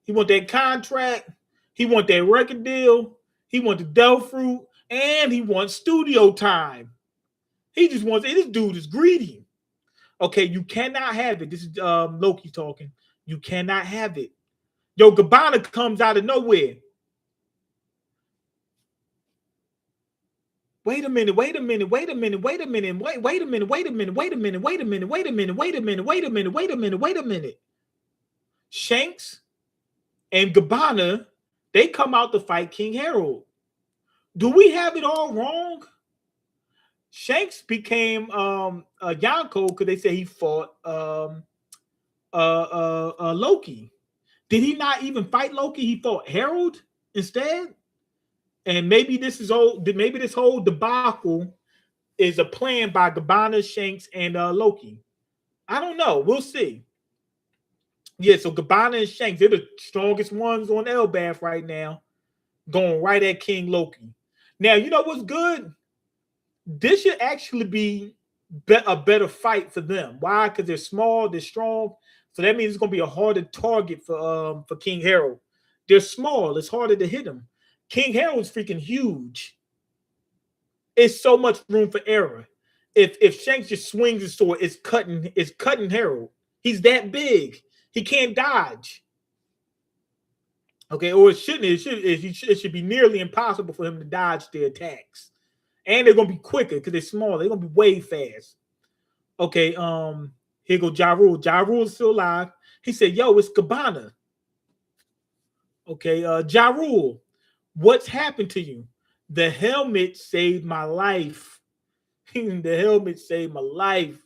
He wants that contract. He wants that record deal. He wants the Del fruit, and he wants studio time. He just wants it. This dude is greedy. Okay, you cannot have it. This is Loki talking. You cannot have it. Yo, Gabbana comes out of nowhere. Wait a minute, wait a minute, wait a minute, wait a minute, wait a minute, wait a minute, wait a minute, wait a minute, wait a minute, wait a minute, wait a minute, wait a minute, wait a minute. Shanks and Gabbana, they come out to fight King Harald. Do we have it all wrong? Shanks became a Yonko because they say he fought Loki. Did he not even fight Loki? He fought Harald instead. And maybe this is old. Maybe this whole debacle is a plan by Gabbana, Shanks, and Loki. I don't know. We'll see. Yeah, so Gabbana and Shanks, they're the strongest ones on Elbaf right now, going right at King Loki. Now, you know what's good? This should actually be a better fight for them. Why? Because they're small, they're strong. So that means it's going to be a harder target for King Harald. They're small. It's harder to hit them. King Harold's freaking huge. It's so much room for error. If Shanks just swings his sword, it's cutting Harald. He's that big. He can't dodge. Okay, or it shouldn't. It should be nearly impossible for him to dodge the attacks. And they're gonna be quicker because they're small. They're gonna be way fast. Okay, here go Ja Rule. Ja Rule is still alive. He said, "Yo, it's Gabbana." Okay, Ja Rule, what's happened to you? The helmet saved my life. The helmet saved my life.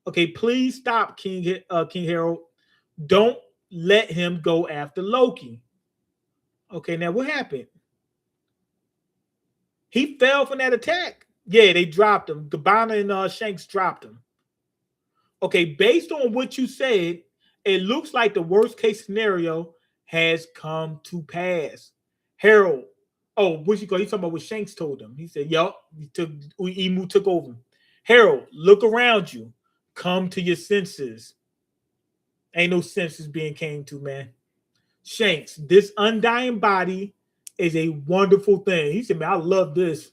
Okay, please stop, King Harold. Don't let him go after Loki. Okay, now what happened? He fell from that attack. Yeah, they dropped him. Gabbana and Shanks dropped him. Okay, based on what you said, it looks like the worst case scenario has come to pass. Harold, oh, what you call? He's talking about what Shanks told him. He said, "Yup, Emu took over." Harold, look around you. Come to your senses. Ain't no senses being came to, man. Shanks, this undying body is a wonderful thing. He said, "Man, I love this."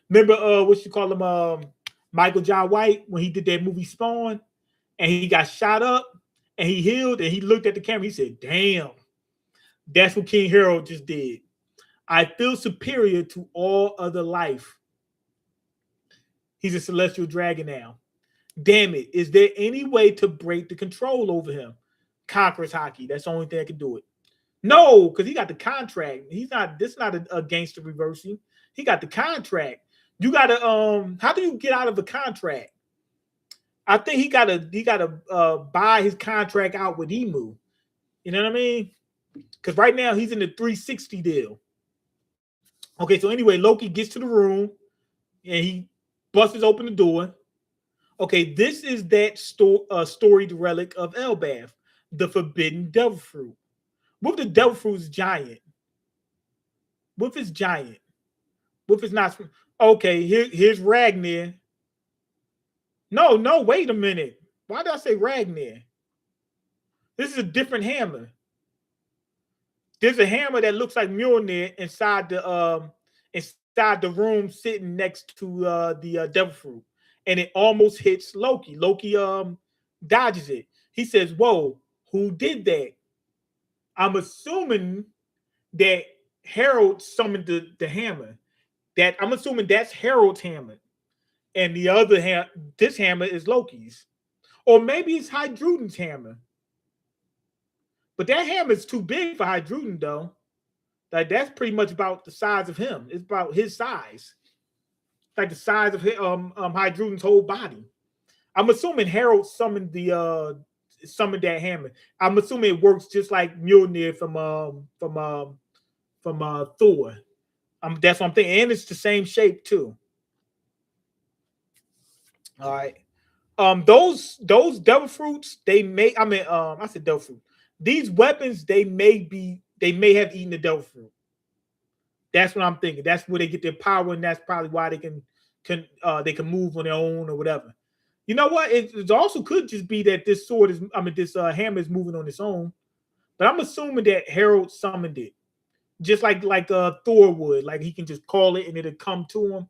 Remember, what you call him, Michael Jai White, when he did that movie Spawn, and he got shot up, and he healed, and he looked at the camera. He said, "Damn, that's what King Harold just did. I feel superior to all other life. He's a celestial dragon now. Damn it, is there any way to break the control over him? Conqueror's hockey. That's the only thing that can do it." No, because he got the contract. He's not. This is not a gangster reversing. He got the contract. You gotta. How do you get out of a contract? I think he gotta buy his contract out with Emu. You know what I mean? Because right now he's in the 360 deal. Okay, so anyway, Loki gets to the room and he busts open the door. Okay, this is that storied relic of Elbaf, the forbidden devil fruit. What if the devil fruit is giant? What if it's giant? What if it's not? Okay, here's Ragnar. No, wait a minute. Why did I say Ragnar? This is a different hammer. There's a hammer that looks like Mjolnir inside the room sitting next to the devil fruit, and it almost hits Loki. Loki dodges it. He says, "Whoa, who did that?" I'm assuming that Harold summoned the hammer. That I'm assuming that's Harold's hammer, and the other this hammer is Loki's, or maybe it's Heidruden's hammer. But that hammer is too big for Heidruden, though. Like that's pretty much about the size of him. It's about his size, like the size of Heidruden's whole body. I'm assuming Harold summoned summoned that hammer. I'm assuming it works just like Mjolnir from Thor. That's what I'm thinking, and it's the same shape too. All right. Those devil fruits, they may. I mean, I said devil fruit. These weapons, they may have eaten the devil fruit. That's what I'm thinking. That's where they get their power, and that's probably why they can move on their own or whatever. You know what? It also could just be that this sword is. I mean, this hammer is moving on its own. But I'm assuming that Harold summoned it, just like Thor would. Like he can just call it and it'll come to him.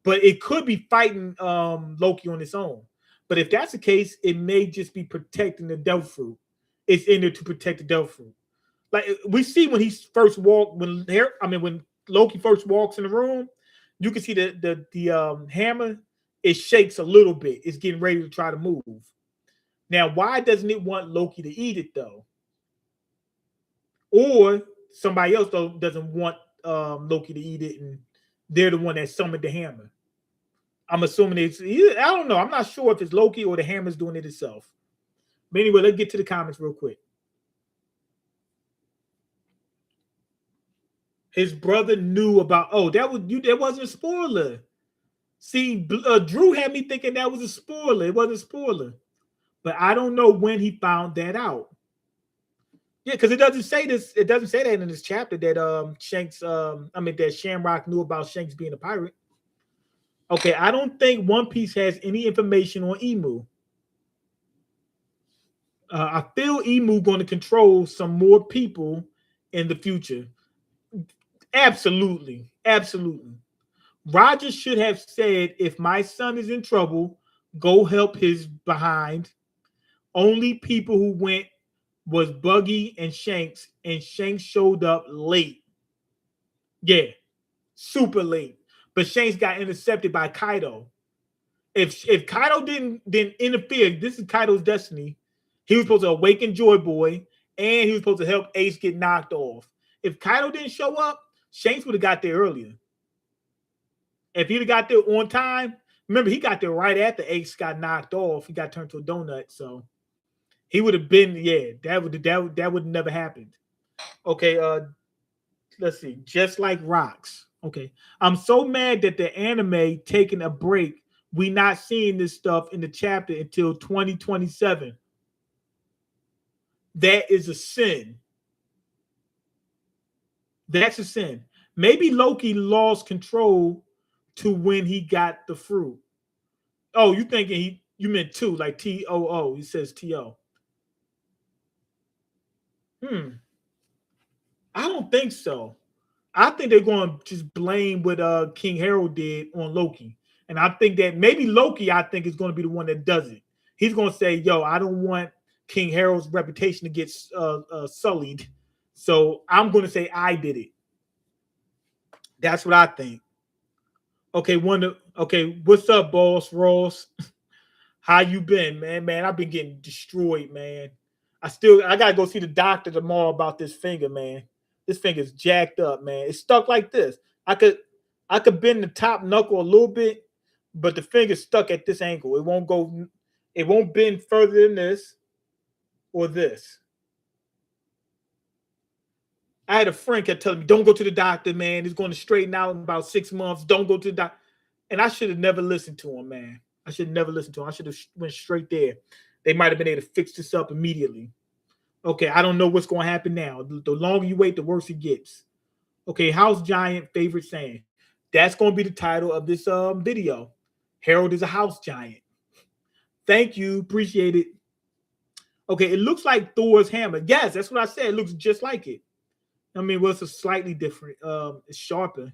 But it could be fighting Loki on its own. But if that's the case, it may just be protecting the devil fruit. It's in there to protect the devil fruit. Like we see when he first walked, when Loki first walks in the room, you can see the hammer. It shakes a little bit. It's getting ready to try to move. Now, why doesn't it want Loki to eat it though? Or somebody else though doesn't want Loki to eat it, and they're the one that summoned the hammer. I'm assuming I don't know. I'm not sure if it's Loki or the Hammer's doing it itself. But anyway, let's get to the comments real quick. His brother knew about. Oh, that was you. That wasn't a spoiler. See, Drew had me thinking that was a spoiler. It wasn't a spoiler, but I don't know when he found that out. Yeah, because it doesn't say this. It doesn't say that in this chapter that Shanks. That Shamrock knew about Shanks being a pirate. Okay, I don't think One Piece has any information on Emu. I feel Emu going to control some more people in the future. Absolutely, absolutely. Roger should have said, if my son is in trouble, go help his behind. Only people who went was Buggy and Shanks showed up late. Yeah, super late. But Shanks got intercepted by Kaido. If Kaido didn't interfere, this is Kaido's destiny. He was supposed to awaken Joy Boy, and he was supposed to help Ace get knocked off. If Kaido didn't show up, Shanks would have got there earlier. If he'd have got there on time, remember he got there right after Ace got knocked off. He got turned to a donut, so he would have been. Yeah, that would never happened. Okay, let's see. Just like rocks. Okay, I'm so mad that the anime taking a break. We not seeing this stuff in the chapter until 2027. That is a sin. That's a sin. Maybe Loki lost control to when he got the fruit. Oh, you thinking you meant two, like TOO. He says TO. I don't think so. I think they're going to just blame what King Harald did on Loki. And I think that maybe Loki, I think, is going to be the one that does it. He's going to say, yo, I don't want King Harold's reputation to get sullied. So I'm going to say I did it. That's what I think. Okay, what's up, boss Ross? How you been, man? Man, I've been getting destroyed, man. I gotta go see the doctor tomorrow about this finger, man. This finger's jacked up, man. It's stuck like this. I could bend the top knuckle a little bit, but the finger's stuck at this angle. It won't bend further than this or this. I had a friend kept telling me, don't go to the doctor, man. It's going to straighten out in about 6 months. Don't go to the doctor. And I should have never listened to him, man. I should have never listened to him. I should have went straight there. They might have been able to fix this up immediately. Okay, I don't know what's going to happen now. The longer you wait, the worse it gets. Okay, House Giant favorite saying. That's going to be the title of this video. Harold is a house giant. Thank you. Appreciate it. Okay, it looks like Thor's hammer. Yes, that's what I said. It looks just like it. I mean, well, it's a slightly different. It's sharper.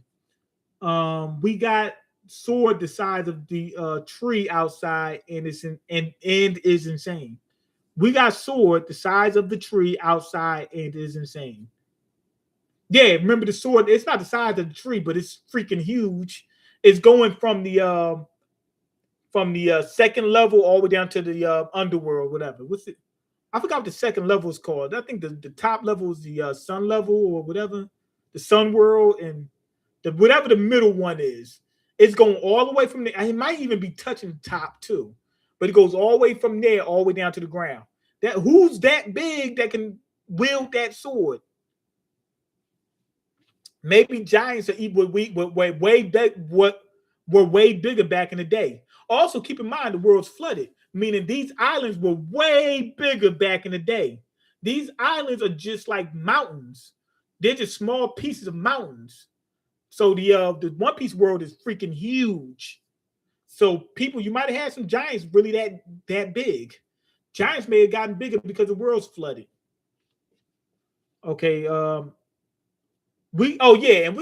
We got sword the size of the tree outside, and is insane. We got sword the size of the tree outside, and is insane. Yeah, remember the sword? It's not the size of the tree, but it's freaking huge. It's going from the second level all the way down to the underworld, whatever. What's it? I forgot what the second level is called. I think the top level is the sun level or whatever, the sun world, and whatever the middle one is. It's going all the way from there. It might even be touching the top too, but it goes all the way from there all the way down to the ground. Who's that big that can wield that sword? Maybe giants were way bigger back in the day. Also, keep in mind the world's flooded, meaning these islands were way bigger back in the day. These islands are just like mountains. They're just small pieces of mountains. So the One Piece world is freaking huge. So people, you might have had some giants really that big. Giants may have gotten bigger because the world's flooded. Okay, and we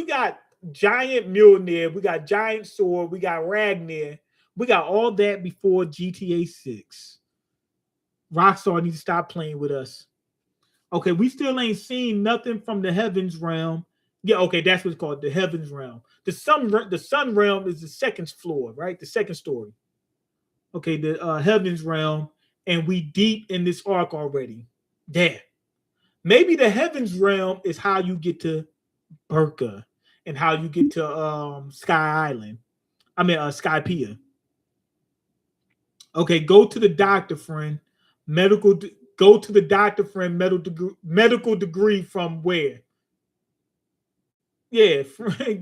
got giant Mjolnir, we got giant sword, we got Ragnar, we got all that before GTA 6. Rockstar needs to stop playing with us. Okay, we still ain't seen nothing from the Heavens Realm. Yeah, okay, that's what's called, the Heavens Realm. The Sun Realm is the second floor, right? The second story. Okay, the Heavens Realm, and we deep in this arc already. Yeah. Maybe the Heavens Realm is how you get to Burka and how you get to Sky Island. I mean, Skypiea. Okay, go to the doctor, friend. Medical. Go to the doctor, friend. Medical degree from where? Yeah,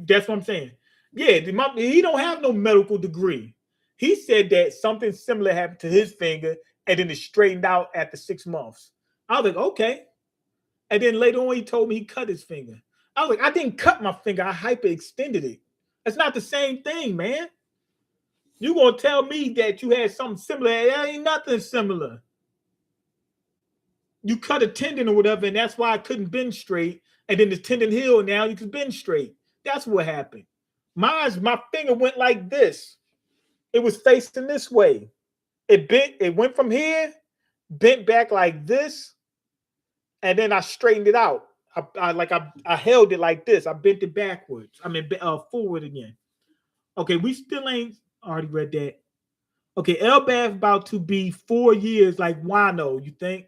that's what I'm saying. Yeah, he don't have no medical degree. He said that something similar happened to his finger, and then it straightened out after 6 months. I was like, okay. And then later on, he told me he cut his finger. I was like, I didn't cut my finger. I hyperextended it. That's not the same thing, man. You gonna tell me that you had something similar? That ain't nothing similar. You cut a tendon or whatever, and that's why I couldn't bend straight. And then the tendon healed. Now you can bend straight. That's what happened. My finger went like this. It was facing this way. It bent. It went from here, bent back like this, and then I straightened it out. I held it like this. I bent it backwards. I mean, forward again. Okay, we still ain't already read that. Okay, Elbath about to be 4 years like Wano. You think?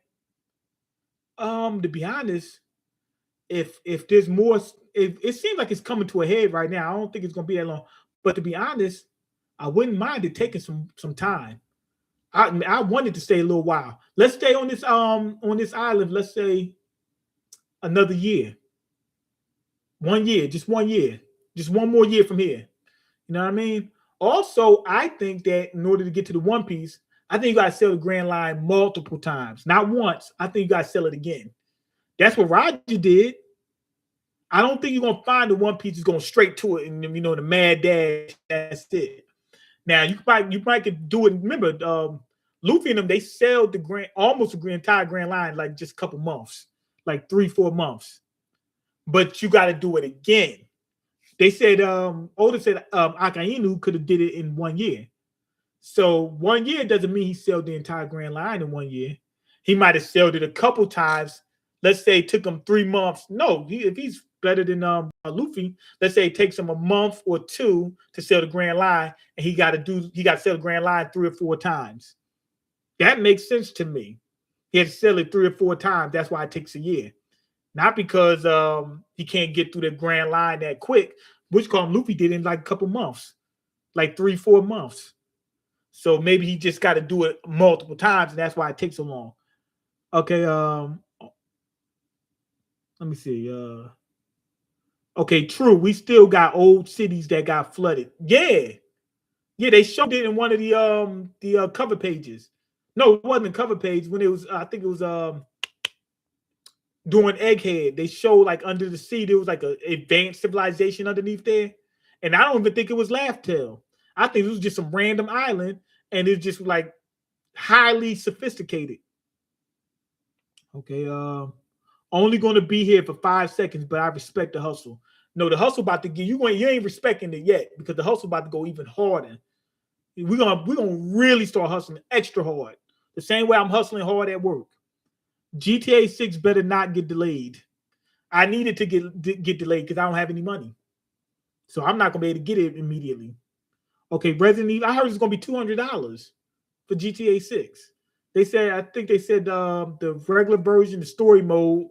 To be honest, if there's more, if it seems like it's coming to a head right now. I don't think it's gonna be that long. But to be honest, I wouldn't mind it taking some time. I wanted to stay a little while. Let's stay on this island. Let's say another year. 1 year, just 1 year, just one more year from here. You know what I mean? Also, I think that in order to get to the One Piece, I think you gotta sell the Grand Line multiple times, not once. I think you gotta sell it again. That's what Roger did. I don't think you're gonna find the One Piece is going straight to it, and the mad dash. That's it. Now you might could do it. Remember, Luffy and them, they sailed almost the entire Grand Line like just a couple months, like 3-4 months. But you got to do it again. They said Oda said Akainu could have did it in 1 year. So 1 year doesn't mean he sailed the entire Grand Line in 1 year. He might have sailed it a couple times. Let's say it took him 3 months. No, if he's better than Luffy, let's say it takes him a month or two to sail the Grand Line, and he got to sail the Grand Line 3 or 4 times. That makes sense to me. He had to sail it 3 or 4 times. That's why it takes a year. Not because he can't get through the Grand Line that quick, which Luffy did in like a couple months, like 3-4 months. So maybe he just got to do it multiple times, and that's why it takes so long. Okay, let me see. Okay, true. We still got old cities that got flooded. Yeah, they showed it in one of the cover pages. No, it wasn't a cover page. When it was, I think it was during Egghead. They showed like under the sea there was like an advanced civilization underneath there, and I don't even think it was Laugh Tale. I think it was just some random island, and it's just like highly sophisticated. Okay, only going to be here for 5 seconds, but I respect the hustle. No, the hustle about to get you ain't respecting it yet because the hustle about to go even harder. We're gonna really start hustling extra hard. The same way I'm hustling hard at work. GTA 6 better not get delayed. I need it to get delayed because I don't have any money. So I'm not gonna be able to get it immediately. Okay, Resident Evil. I heard it's gonna be $200 for GTA 6. I think they said the regular version, the story mode,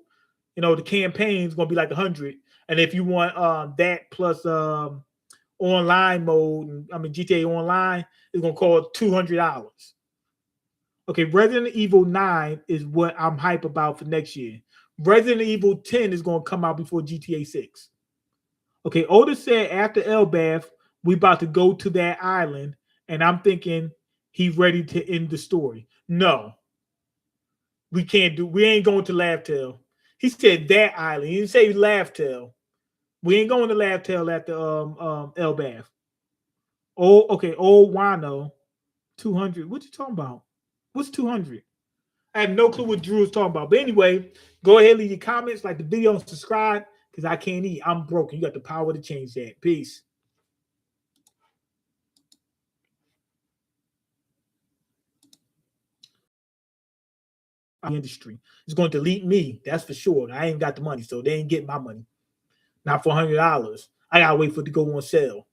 the campaign is gonna be like 100. And if you want that plus online mode, GTA Online is gonna cost $200. Okay, Resident Evil 9 is what I'm hype about for next year. Resident Evil 10 is gonna come out before GTA 6. Okay, Oda said after Elbath, we about to go to that island, and I'm thinking he's ready to end the story. No, we ain't going to Laugh Tale. He said that island. He didn't say Laugh Tale. We ain't going to Laugh Tale after Elbath. Oh, okay. Old Wano, 200. What you talking about? What's 200? I have no clue what Drew is talking about. But anyway, go ahead, leave your comments, like the video, and subscribe because I can't eat. I'm broken. You got the power to change that. Peace. Industry is going to delete me. That's for sure. I ain't got the money, so they ain't getting my money. Not for $100. I gotta wait for it to go on sale.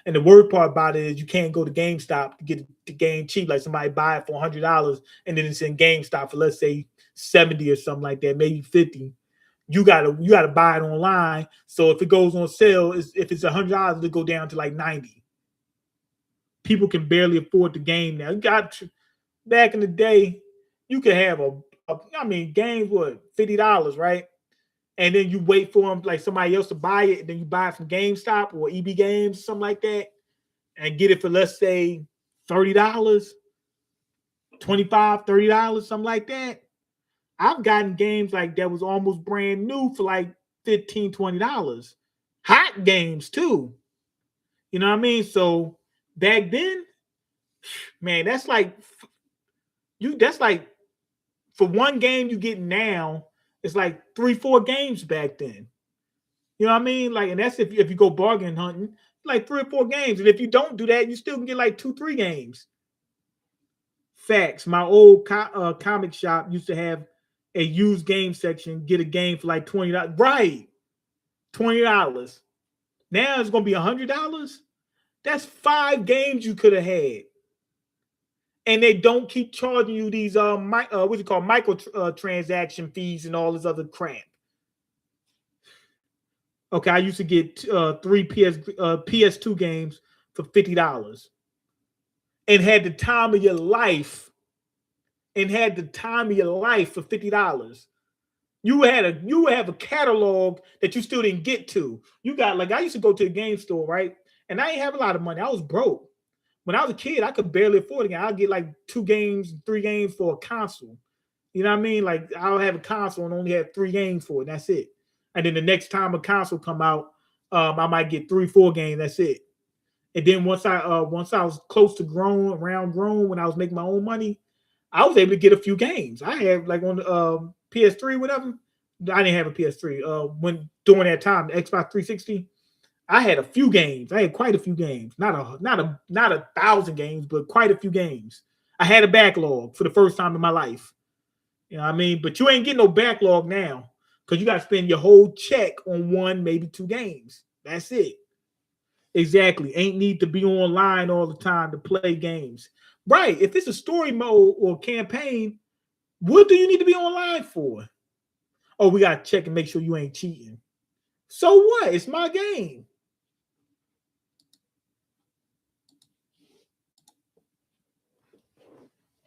And the word part about it is you can't go to GameStop to get the game cheap. Like somebody buy it for $100 and then it's in GameStop for let's say 70 or something like that, maybe 50. You gotta buy it online. So if it goes on sale, if it's $100, it'll go down to like 90. People can barely afford the game now. back in the day, you could have I mean, games what $50, right? And then you wait for them like somebody else to buy it, and then you buy it from GameStop or EB Games, something like that, and get it for let's say $30, 25, $30, something like that. I've gotten games like that was almost brand new for like 15, $20. Hot games too. You know what I mean? So back then, man, that's like for one game you get now, it's like 3, 4 games back then. You know what I mean? Like, and that's if you go bargain hunting, like 3 or 4 games. And if you don't do that, you still can get like 2, 3 games. Facts. My old comic shop used to have a used game section. Get a game for like $20. Right, $20. Now it's gonna be $100. That's 5 games you could have had, and they don't keep charging you these what you call micro transaction fees and all this other crap. Okay, I used to get 3 PS2 games for $50, and had the time of your life, for $50. You would have a catalog that you still didn't get to. You got like I used to go to the game store, right? And I didn't have a lot of money. I was broke. When I was a kid, I could barely afford it. I'll get like 2 games, 3 games for a console. You know what I mean? Like I'll have a console and only have 3 games for it. And that's it. And then the next time a console come out, I might get 3, 4 games. That's it. And then once I was close to around grown, when I was making my own money, I was able to get a few games. I had like on the PS3, whatever. I didn't have a PS3. When during that time, the Xbox 360, I had a few games. I had quite a few games. Not 1,000 games, but quite a few games. I had a backlog for the first time in my life. You know what I mean? But you ain't getting no backlog now because you got to spend your whole check on 1, maybe 2 games. That's it. Exactly. Ain't need to be online all the time to play games. Right. If it's a story mode or campaign, what do you need to be online for? Oh, we got to check and make sure you ain't cheating. So what? It's my game.